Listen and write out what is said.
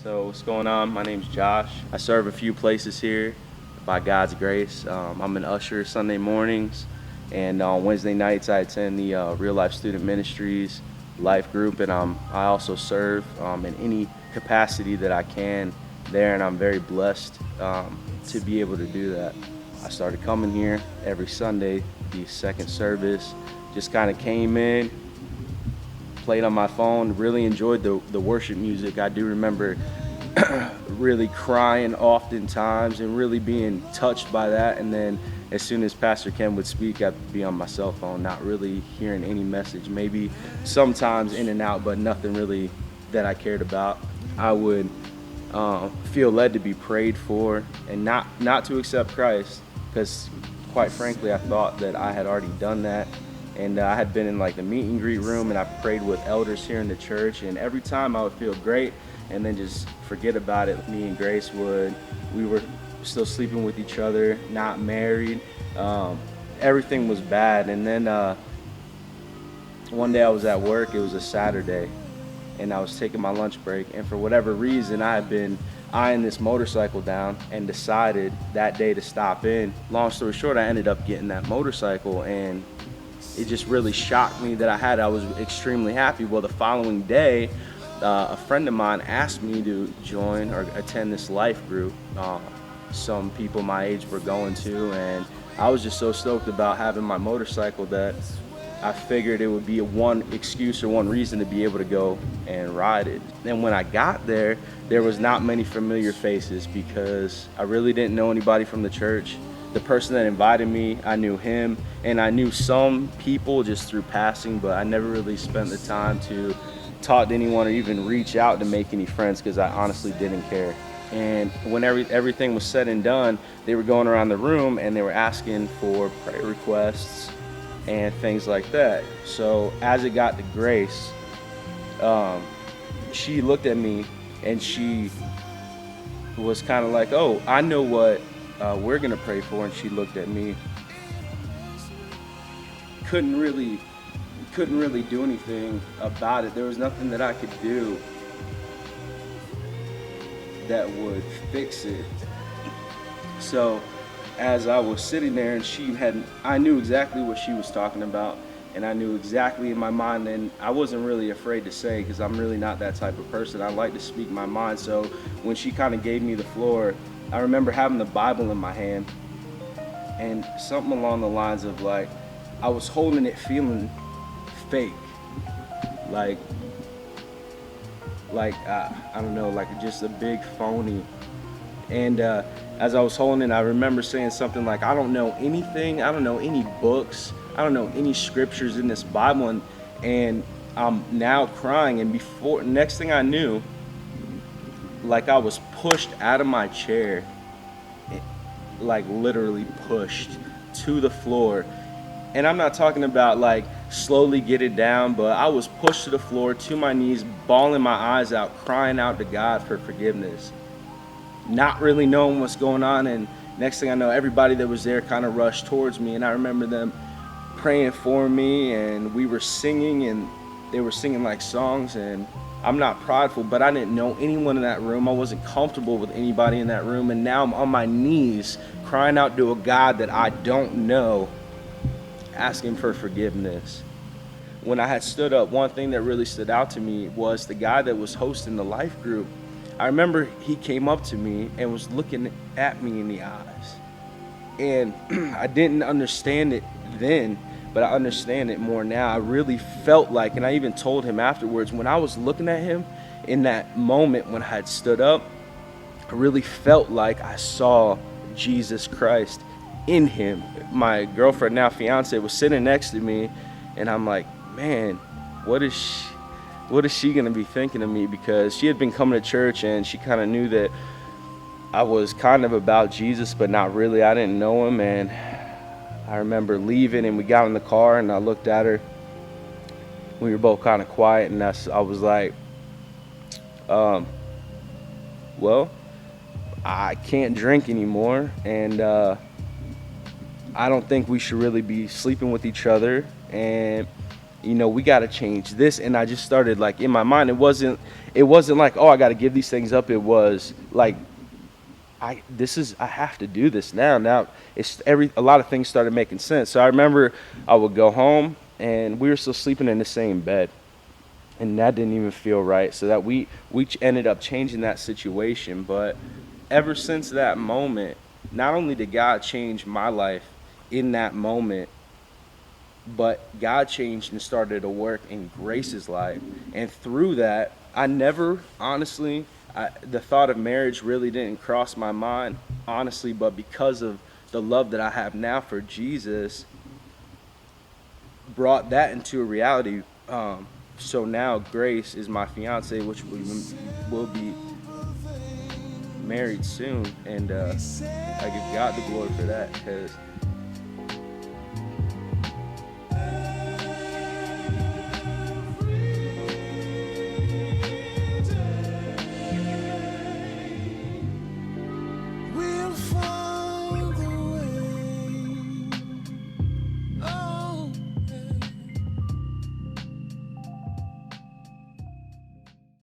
So what's going on? My name's Josh. I serve a few places here by God's grace. I'm an usher Sunday mornings, and on Wednesday nights I attend the Real Life Student Ministries life group, and I also serve in any capacity that I can there, and I'm very blessed to be able to do that. I started coming here every Sunday, the second service, just kind of came in, played on my phone, really enjoyed the worship music. I do remember really crying oftentimes and really being touched by that. And then as soon as Pastor Ken would speak, I'd be on my cell phone, not really hearing any message. Maybe sometimes in and out, but nothing really that I cared about. I would feel led to be prayed for and not to accept Christ, because quite frankly, I thought that I had already done that. And I had been in like the meet and greet room, and I prayed with elders here in the church, and every time I would feel great and then just forget about it. Me and Grace we were still sleeping with each other, not married. Everything was bad. And then one day I was at work, it was a Saturday, and I was taking my lunch break, and for whatever reason I had been eyeing this motorcycle down and decided that day to stop in. Long story short, I ended up getting that motorcycle, and it just really shocked me that I had it. I was extremely happy. Well, the following day, a friend of mine asked me to join or attend this life group. Some people my age were going to, and I was just so stoked about having my motorcycle that I figured it would be one excuse or one reason to be able to go and ride it. And when I got there, there was not many familiar faces because I really didn't know anybody from the church. The person that invited me, I knew him, and I knew some people just through passing, but I never really spent the time to talk to anyone or even reach out to make any friends, because I honestly didn't care. And when everything was said and done, they were going around the room and they were asking for prayer requests and things like that. So as it got to Grace, she looked at me and she was kind of like, oh, I know what we're gonna pray for. And she looked at me, couldn't really do anything about it. There was nothing that I could do that would fix it. So as I was sitting there, and I knew exactly what she was talking about, and I knew exactly in my mind, and I wasn't really afraid to say, because I'm really not that type of person. I like to speak my mind. So when she kind of gave me the floor, I remember having the Bible in my hand, and something along the lines of like, I was holding it feeling fake, like I don't know, like just a big phony. And as I was holding it, I remember saying something like, I don't know anything, I don't know any books, I don't know any scriptures in this Bible, and I'm now crying. And next thing I knew, like I was pushed out of my chair, like literally pushed to the floor. And I'm not talking about like slowly get it down, but I was pushed to the floor, to my knees, bawling my eyes out, crying out to God for forgiveness, not really knowing what's going on. And next thing I know, everybody that was there kind of rushed towards me, and I remember them praying for me, and we were singing, and they were singing like songs. And I'm not prideful, but I didn't know anyone in that room. I wasn't comfortable with anybody in that room, and now I'm on my knees crying out to a God that I don't know, asking for forgiveness. When I had stood up, one thing that really stood out to me was the guy that was hosting the life group. I remember he came up to me and was looking at me in the eyes. And I didn't understand it then, but I understand it more now. I really felt like, and I even told him afterwards, when I was looking at him in that moment when I had stood up, I really felt like I saw Jesus Christ in him. My girlfriend, now fiance, was sitting next to me, and I'm like, man, what is she gonna be thinking of me? Because she had been coming to church, and she kind of knew that I was kind of about Jesus, but not really. I didn't know him. And I remember leaving, and we got in the car, and I looked at her. We were both kind of quiet, and I was like, well, I can't drink anymore, and I don't think we should really be sleeping with each other. And we got to change this. And I just started, like, in my mind, it wasn't like, oh, I got to give these things up. It was like, I have to do this now. Now a lot of things started making sense. So I remember I would go home and we were still sleeping in the same bed, and that didn't even feel right. So that we ended up changing that situation. But ever since that moment, not only did God change my life in that moment, but God changed and started to work in Grace's life. And through that, I never, honestly, the thought of marriage really didn't cross my mind, honestly, but because of the love that I have now for Jesus, brought that into a reality. So now Grace is my fiance, which we will be married soon, and I give God the glory for that, because